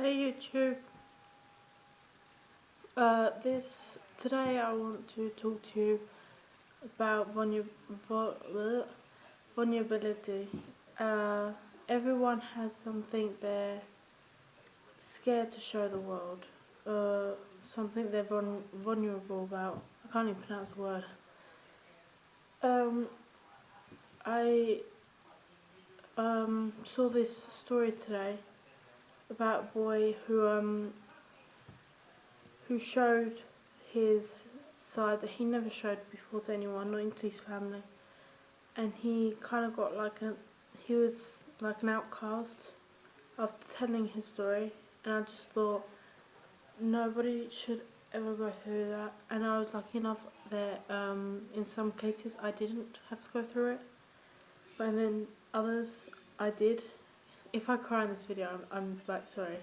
Hey YouTube. Today I want to talk to you about vulnerability. Everyone has something they're scared to show the world. Something they're vulnerable about. I can't even pronounce the word. I saw this story today about a boy who showed his side that he never showed before to anyone, not into his family. And he kind of got he was like an outcast after telling his story. And I just thought nobody should ever go through that. And I was lucky enough that in some cases I didn't have to go through it, but then others I did. If I cry in this video, I'm like sorry.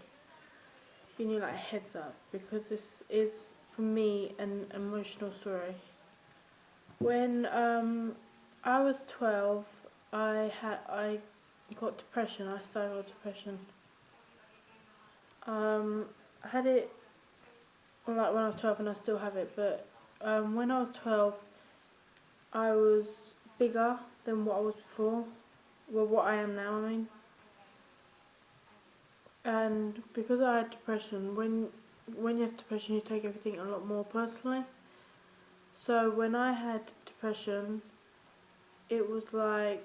Giving you like a heads up because this is for me an emotional story. When I was 12, I got depression. I started with depression. I had it like when I was 12, and I still have it. But when I was 12, I was bigger than what I was before. Well, what I am now, I mean. And because I had depression, when you have depression, you take everything a lot more personally. So when I had depression, it was like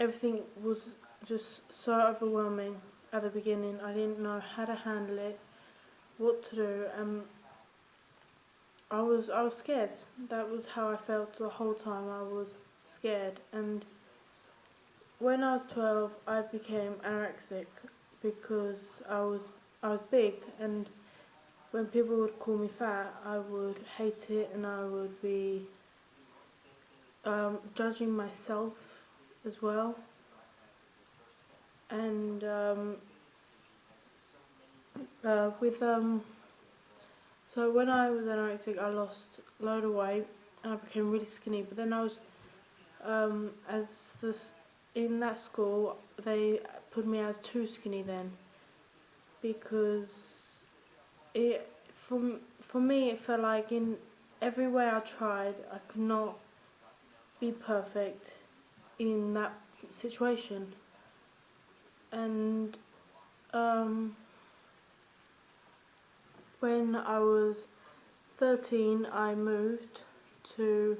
everything was just so overwhelming at the beginning. I didn't know how to handle it, what to do, and I was scared. That was how I felt the whole time. I was scared. And when I was 12, I became anorexic because I was big, and when people would call me fat, I would hate it, and I would be judging myself as well. And so when I was anorexic, I lost a load of weight and I became really skinny. But then I was in that school, they put me as too skinny then, because it for me it felt like in every way I tried, I could not be perfect in that situation. And when I was 13, I moved to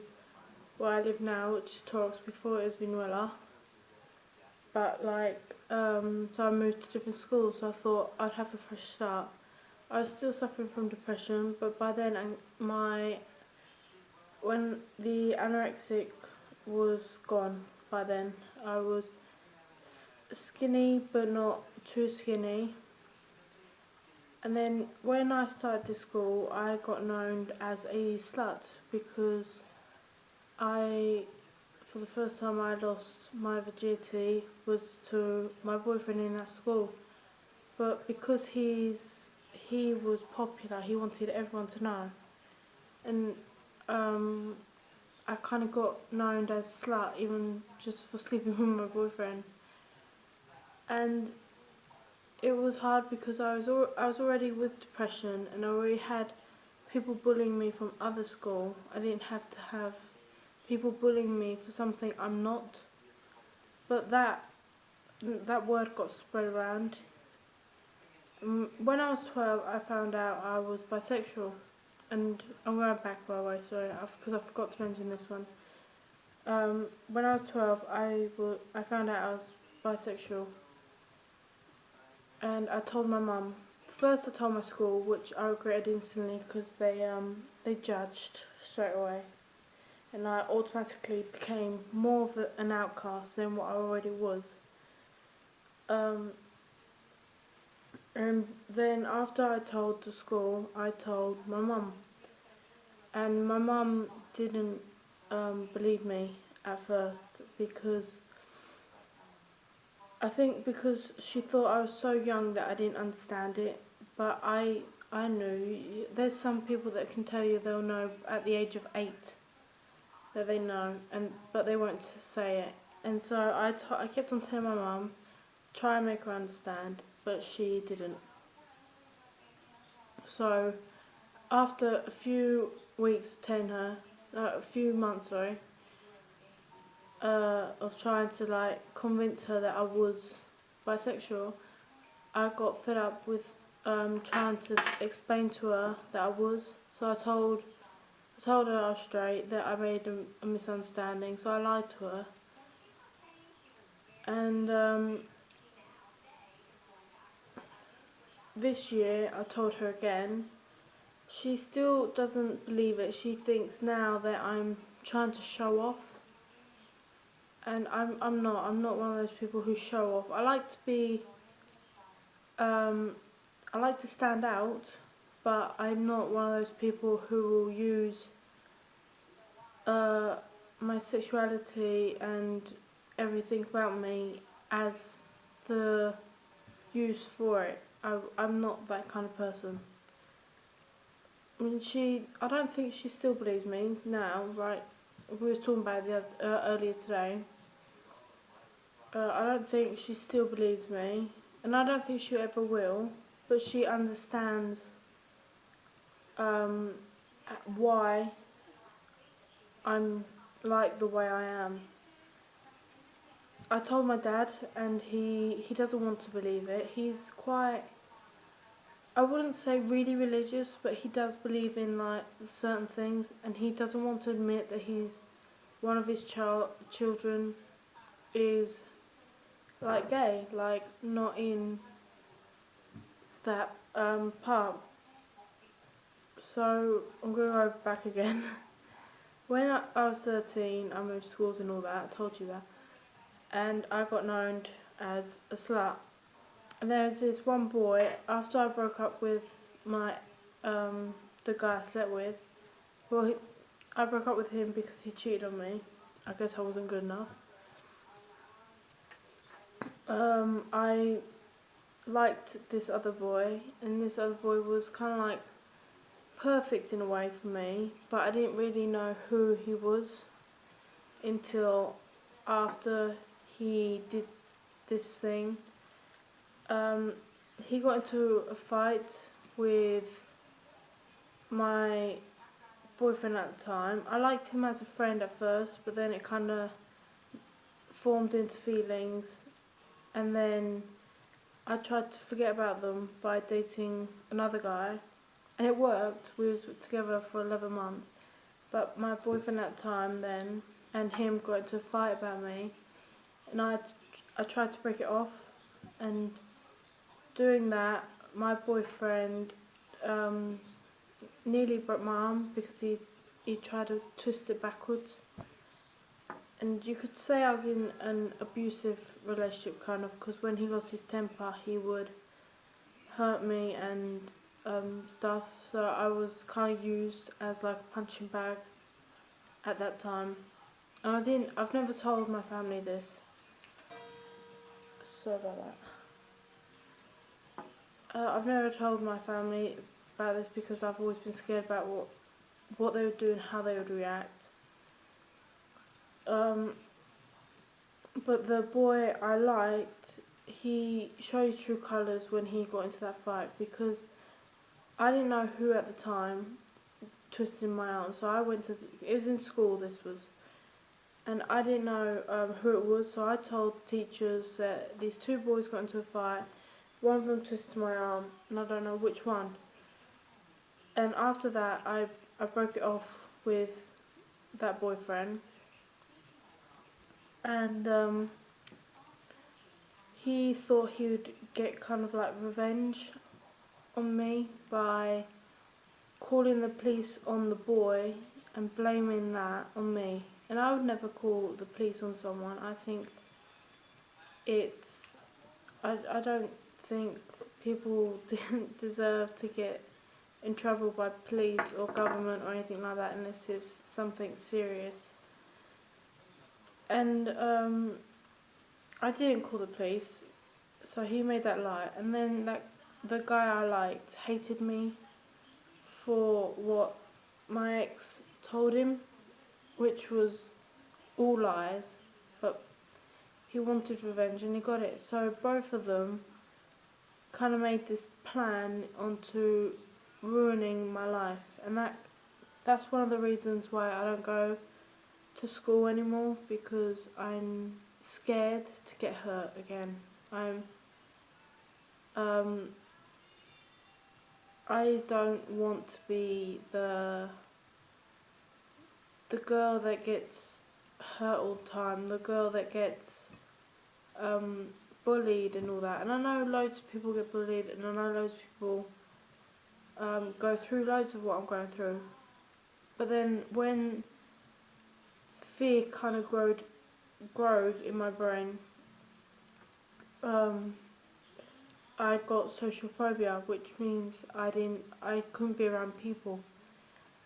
where I live now, which is Torrox. Before it was Vinuela. But so I moved to different schools, so I thought I'd have a fresh start. I was still suffering from depression, but by then when the anorexic was gone, by then I was skinny but not too skinny. And then when I started this school, I got known as a slut because for the first time I lost my virginity was to my boyfriend in that school. But because he was popular, he wanted everyone to know. And I kind of got known as a slut even just for sleeping with my boyfriend. And it was hard because I was already with depression, and I already had people bullying me from other school. I didn't have to have people bullying me for something I'm not. But that word got spread around. When I was 12, I found out I was bisexual. And I'm going back, by the way, sorry, because I forgot to mention this one. When I was 12, I found out I was bisexual. And I told my mum. First I told my school, which I regretted instantly because they judged straight away. And I automatically became more of an outcast than what I already was. And then after I told the school, I told my mum. And my mum didn't believe me at first because I think because she thought I was so young that I didn't understand it. But I knew. There's some people that can tell you they'll know at the age of 8 that they know, but they won't say it. And so I kept on telling my mum, try and make her understand. but she didn't. So after a few weeks of telling her, a few months, sorry, of trying to like convince her that I was bisexual, I got fed up with trying to explain to her that I was. So I told her I was straight, that I made a misunderstanding. So I lied to her, and this year I told her again. She still doesn't believe it. She thinks now that I'm trying to show off, and I'm not. I'm not one of those people who show off. I like to be. I like to stand out, but I'm not one of those people who will use my sexuality and everything about me as the use for it. I'm not that kind of person. I mean, I don't think she still believes me now, right? We was talking about it earlier today. I don't think she still believes me, and I don't think she ever will, but she understands um, why I'm like the way I am. I told my dad, and he doesn't want to believe it. He's quite, I wouldn't say really religious, but he does believe in like certain things, and he doesn't want to admit that one of his children is like gay, like not in that part. So I'm gonna go back again. When I was 13, I moved schools and all that. I told you that, and I got known as a slut. And there was this one boy, after I broke up with my, the guy I slept with, well, I broke up with him because he cheated on me. I guess I wasn't good enough. I liked this other boy, and this other boy was kind of like perfect in a way for me, but I didn't really know who he was until after he did this thing. He got into a fight with my boyfriend at the time. I liked him as a friend at first, but then it kind of formed into feelings, and then I tried to forget about them by dating another guy, and it worked. We was together for 11 months, but my boyfriend at the time then and him got into a fight about me, and I tried to break it off, and doing that, my boyfriend nearly broke my arm because he tried to twist it backwards. And you could say I was in an abusive relationship, kind of, because when he lost his temper, he would hurt me and stuff. So I was kind of used as like a punching bag at that time. And I've never told my family this. Sorry about that. I've never told my family about this because I've always been scared about what they would do and how they would react. But the boy I liked, he showed his true colours when he got into that fight, because I didn't know who at the time twisted my arm. So I went to, it was in school, this was, and I didn't know who it was, so I told teachers that these two boys got into a fight, one of them twisted my arm, and I don't know which one. And after that, I broke it off with that boyfriend, and he thought he would get kind of like revenge on me by calling the police on the boy and blaming that on me. And I would never call the police on someone. I think I don't think people deserve to get in trouble by police or government or anything like that unless it's something serious. And I didn't call the police, so he made that lie. And then the guy I liked hated me for what my ex told him, which was all lies, but he wanted revenge and he got it. So both of them kind of made this plan onto ruining my life, and that's one of the reasons why I don't go to school anymore, because I'm scared to get hurt again. Um, I don't want to be the girl that gets hurt all the time, the girl that gets bullied and all that. And I know loads of people get bullied, and I know loads of people go through loads of what I'm going through. But then when fear kind of growed in my brain, I got social phobia, which means I couldn't be around people.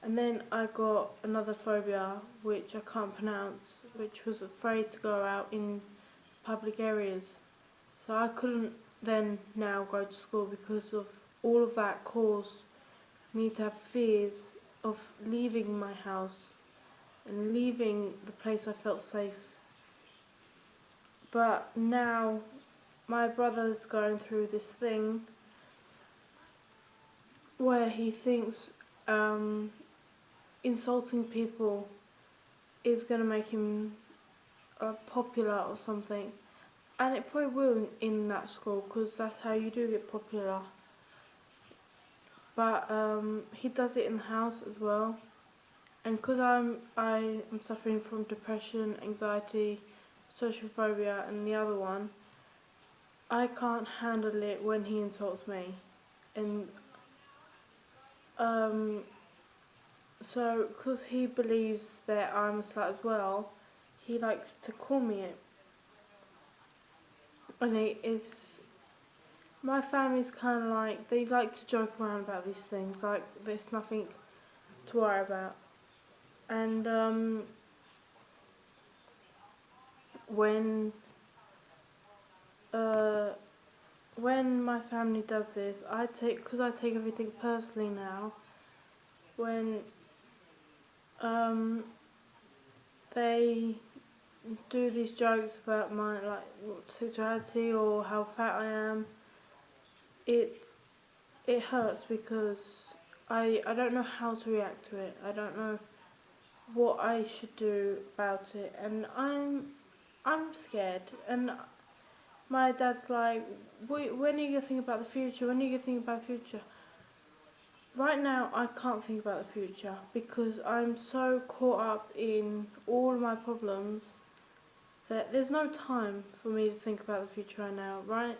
And then I got another phobia, which I can't pronounce, which was afraid to go out in public areas. So I couldn't then now go to school because of all of that caused me to have fears of leaving my house and leaving the place I felt safe. But now my brother's going through this thing where he thinks insulting people is going to make him popular or something. And it probably will in that school, because that's how you do get popular. But he does it in the house as well. And because I am suffering from depression, anxiety, social phobia, and the other one, I can't handle it when he insults me. And so because he believes that I'm a slut as well, he likes to call me it. And my family's kind of like, they like to joke around about these things, like there's nothing to worry about. And when my family does this, because I take everything personally now, when they do these jokes about my sexuality or how fat I am, it hurts, because I don't know how to react to it. I don't know what I should do about it, and I'm scared. And my dad's like, when are you gonna think about the future? When are you gonna think about the future? Right now, I can't think about the future because I'm so caught up in all my problems that there's no time for me to think about the future right now. Right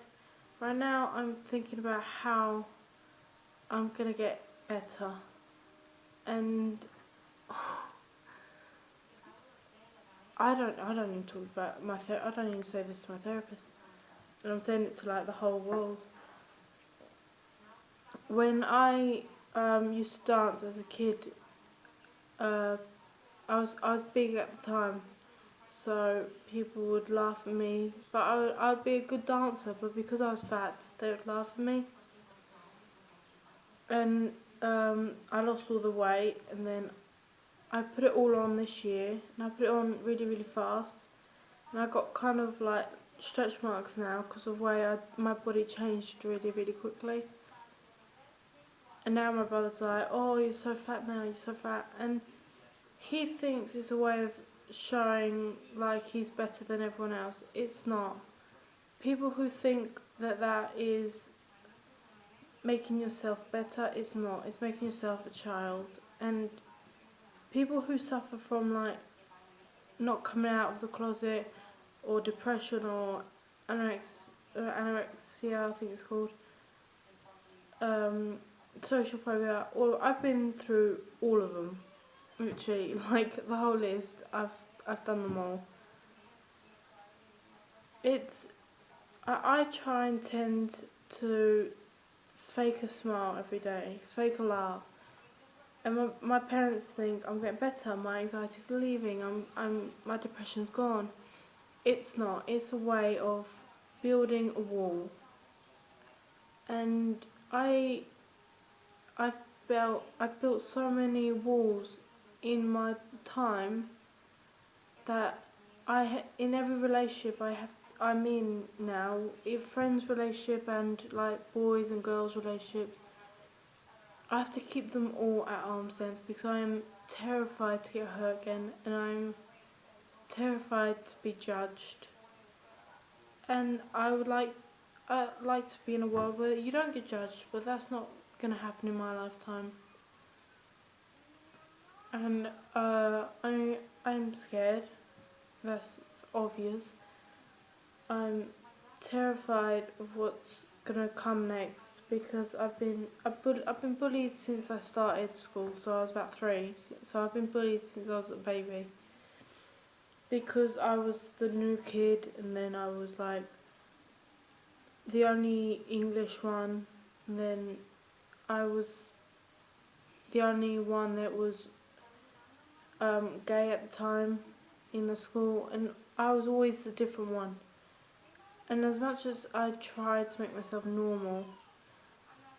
now, I'm thinking about how I'm gonna get better, and I don't even talk about I don't even say this to my therapist, and I'm saying it to like the whole world. When I used to dance as a kid, I was big at the time, so people would laugh at me. But I'd be a good dancer, but because I was fat, they would laugh at me. And I lost all the weight, and then I put it all on this year, and I put it on really, really fast. And I got kind of like stretch marks now because of the way my body changed really, really quickly. And now my brother's like, oh, you're so fat now, you're so fat. And he thinks it's a way of showing like he's better than everyone else. It's not. People who think that is making yourself better, it's not. It's making yourself a child. And people who suffer from like not coming out of the closet, or depression, or anorexia, I think it's called, social phobia, I've been through all of them, literally, like the whole list. I've done them all. I try and tend to fake a smile every day, fake a laugh. And my parents think I'm getting better, my anxiety's leaving, my depression's gone. It's not. It's a way of building a wall. And I've built so many walls in my time that in every relationship I'm in now, if friends relationship and like boys and girls relationship, I have to keep them all at arm's length because I am terrified to get hurt again, and I'm terrified to be judged. And I'd like to be in a world where you don't get judged, but that's not gonna happen in my lifetime. And I'm scared. That's obvious. I'm terrified of what's gonna come next because I've been bullied since I started school. So I was about 3. So I've been bullied since I was a baby because I was the new kid, and then I was like the only English one, and then I was the only one that was gay at the time in the school, and I was always the different one. And as much as I tried to make myself normal,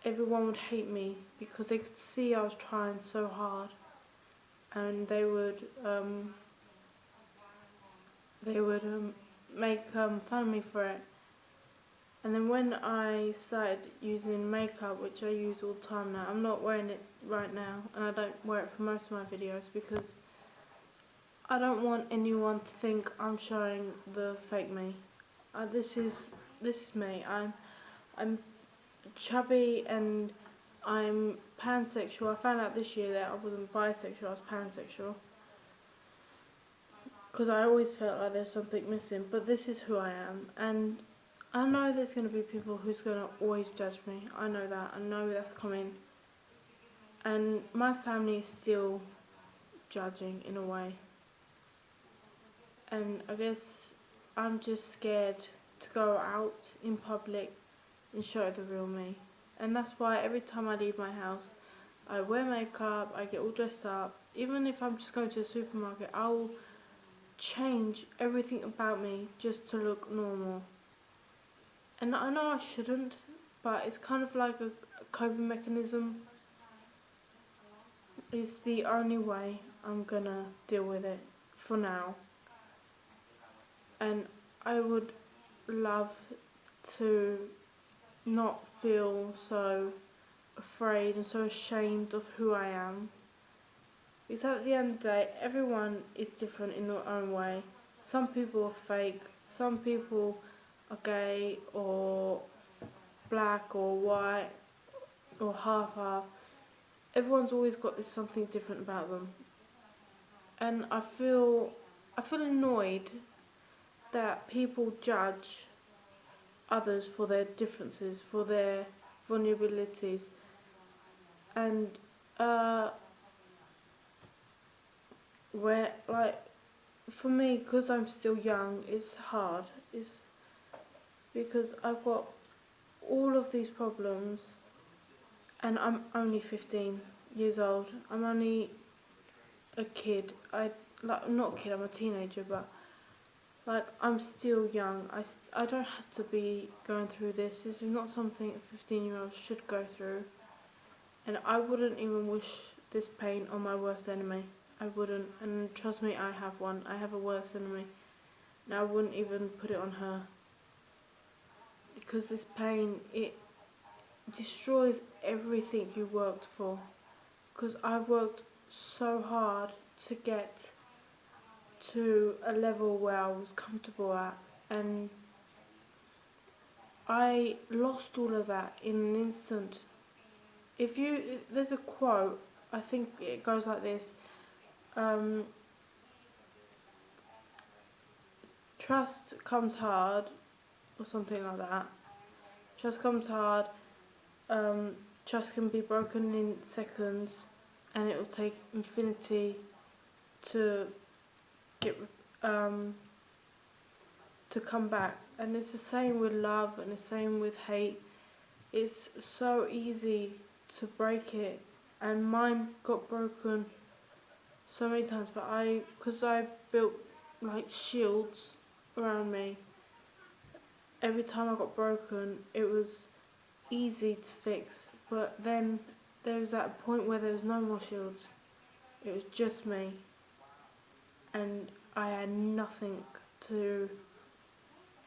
everyone would hate me because they could see I was trying so hard, and they would make fun of me for it. And then when I started using makeup, which I use all the time now, I'm not wearing it right now, and I don't wear it for most of my videos because I don't want anyone to think I'm showing the fake me. This is me. I'm chubby and I'm pansexual. I found out this year that I wasn't bisexual, I was pansexual. Because I always felt like there's something missing, but this is who I am. And I know there's going to be people who's going to always judge me. I know that. I know that's coming. And my family is still judging in a way. And I guess I'm just scared to go out in public and show the real me. And that's why every time I leave my house, I wear makeup, I get all dressed up. Even if I'm just going to the supermarket, I'll change everything about me just to look normal. And I know I shouldn't, but it's kind of like a coping mechanism. It's the only way I'm gonna deal with it for now. And I would love to not feel so afraid and so ashamed of who I am. Because at the end of the day, everyone is different in their own way. Some people are fake, some people are gay or black or white or half-half. Everyone's always got this something different about them. And I feel annoyed that people judge others for their differences, for their vulnerabilities. And where, like, for me, because I'm still young, it's hard. It's because I've got all of these problems and I'm only 15 years old. I'm only a kid. I'm not a kid, I'm a teenager, but like, I'm still young. I don't have to be going through this. This is not something a 15-year-old should go through. And I wouldn't even wish this pain on my worst enemy. I wouldn't. And trust me, I have one. I have a worst enemy. And I wouldn't even put it on her. Because this pain, it destroys everything you worked for. Because I've worked so hard to get to a level where I was comfortable at, and I lost all of that in an instant. There's a quote, I think it goes like this, trust comes hard, or something like that. Trust comes hard, trust can be broken in seconds, and it will take infinity to get to come back. And it's the same with love and the same with hate. It's so easy to break it, and mine got broken so many times, but because I built like shields around me, every time I got broken it was easy to fix. But then there was that point where there was no more shields, it was just me, and I had nothing to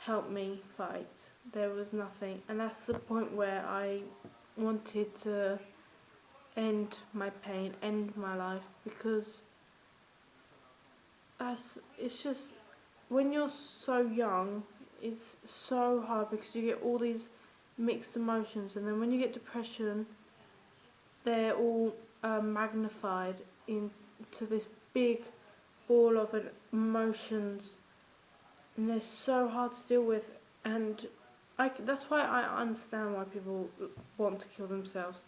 help me fight. There was nothing, and that's the point where I wanted to end my pain, end my life, because it's just, when you're so young, it's so hard because you get all these mixed emotions, and then when you get depression, they're all magnified into this big ball of emotions, and they're so hard to deal with. And that's why I understand why people want to kill themselves.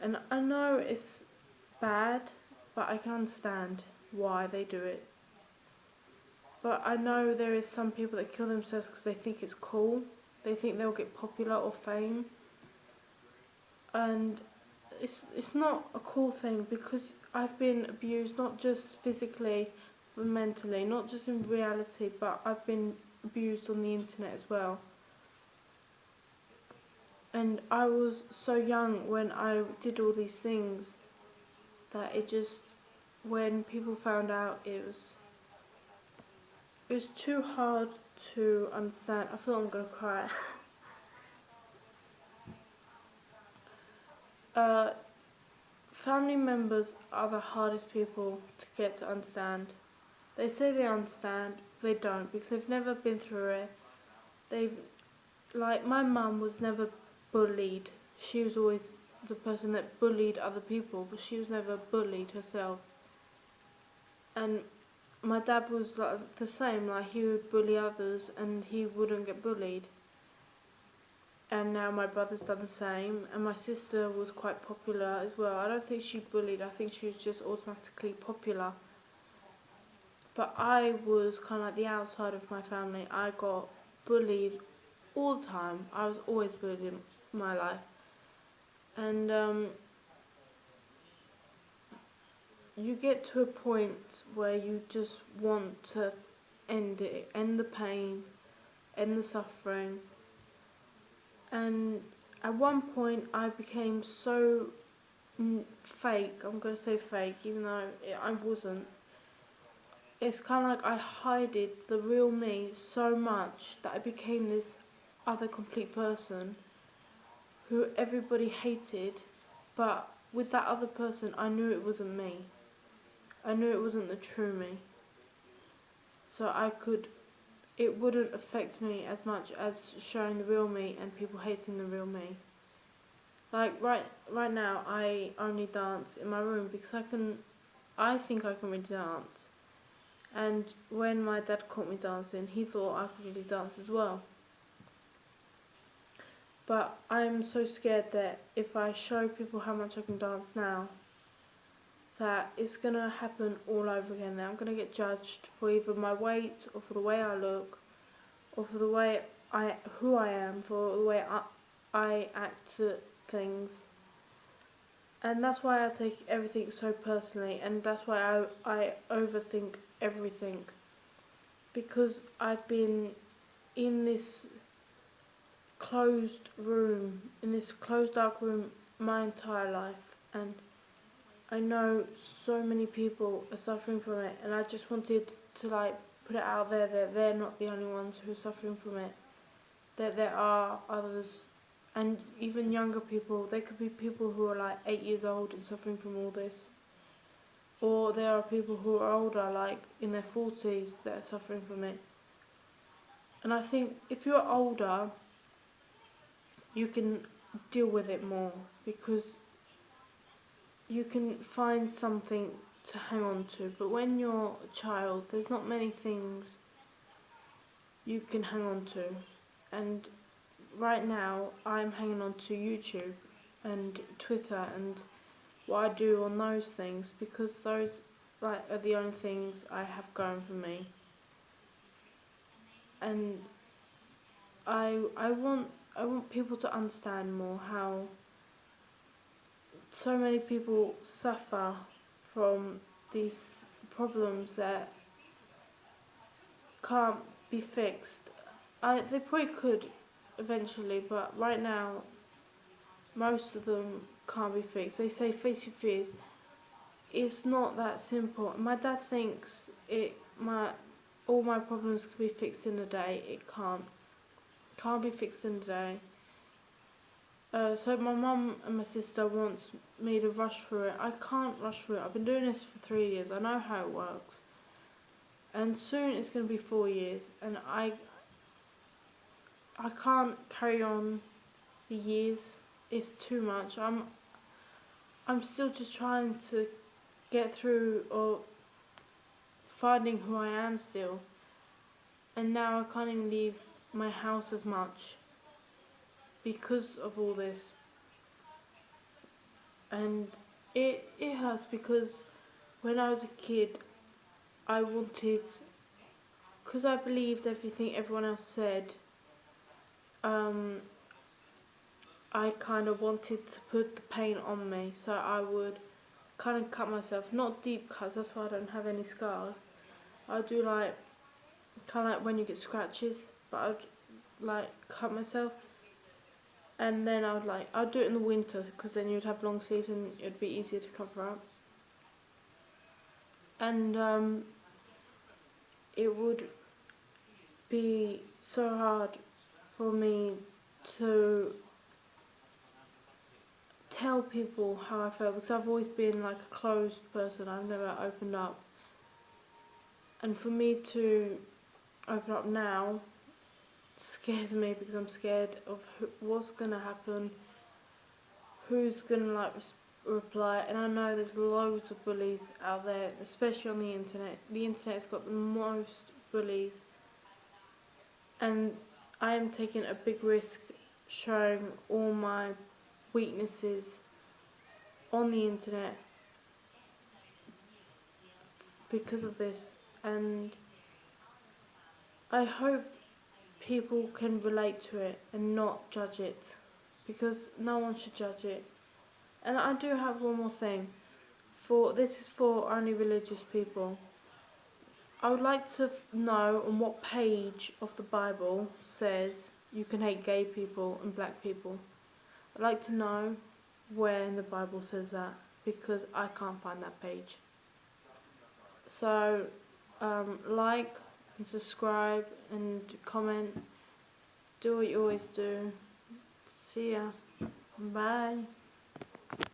And I know it's bad, but I can understand why they do it. But I know there is some people that kill themselves because they think it's cool. They think they'll get popular or fame. And it's not a cool thing, because I've been abused, not just physically but mentally, not just in reality, but I've been abused on the internet as well. And I was so young when I did all these things that it just, when people found out, it was too hard to understand. I feel I'm gonna cry. Family members are the hardest people to get to understand. They say they understand, they don't, because they've never been through it. Like, my mum was never bullied. She was always the person that bullied other people, but she was never bullied herself. And my dad was like the same, like he would bully others and he wouldn't get bullied. And now my brother's done the same, and my sister was quite popular as well. I don't think she bullied, I think she was just automatically popular. But I was kind of like the outside of my family. I got bullied all the time. I was always bullied in my life. And you get to a point where you just want to end it, end the pain, end the suffering. And at one point I became so fake, I'm going to say fake, even though I wasn't. It's kind of like I hided the real me so much that I became this other complete person who everybody hated, but with that other person I knew it wasn't me. I knew it wasn't the true me. So it wouldn't affect me as much as showing the real me and people hating the real me. Like right now I only dance in my room because I think I can really dance. And when my dad caught me dancing, he thought I could really dance as well. But I'm so scared that if I show people how much I can dance now, that it's going to happen all over again. That I'm going to get judged for either my weight, or for the way I look, or for the way who I am, for the way I act to things. And that's why I take everything so personally, and that's why I overthink everything. Because I've been in this closed room, in this closed dark room my entire life, and I know so many people are suffering from it, and I just wanted to put it out there that they're not the only ones who are suffering from it, that there are others. And even younger people, there could be people who are 8 years old and suffering from all this. Or there are people who are older, in their 40s, that are suffering from it. And I think if you're older, you can deal with it more, because you can find something to hang on to. But when you're a child, there's not many things you can hang on to. And right now I'm hanging on to YouTube and Twitter and what I do on those things, because those are the only things I have going for me. And I want people to understand more how so many people suffer from these problems that can't be fixed. They probably could eventually, but right now most of them can't be fixed. They say face your fears. It's not that simple. My dad thinks all my problems can be fixed in a day. It can't be fixed in a day. So my mum and my sister wants me to rush through it. I can't rush through it. I've been doing this for 3 years. I know how it works. And soon it's going to be 4 years, and I can't carry on the years. It's too much. I'm still just trying to get through or finding who I am still. And now I can't even leave my house as much because of all this. And it hurts because when I was a kid, I wanted, because I believed everything everyone else said, I kind of wanted to put the pain on me, so I would kind of cut myself, not deep cuts, that's why I don't have any scars. I do like, kind of like when you get scratches, but I'd like cut myself, and then I'd do it in the winter, because then you'd have long sleeves and it'd be easier to cover up. And it would be so hard for me to tell people how I felt, because I've always been like a closed person. I've never opened up, and for me to open up now scares me, because I'm scared of what's gonna happen, who's gonna like reply. And I know there's loads of bullies out there, especially on the internet. The internet's got the most bullies, and I am taking a big risk showing all my weaknesses on the internet because of this. And I hope people can relate to it and not judge it, because no one should judge it. And I do have one more thing. This is for only religious people. I would like to know on what page of the Bible says you can hate gay people and black people. I'd like to know where in the Bible says that, because I can't find that page. So like and subscribe and comment. Do what you always do. See ya. Bye.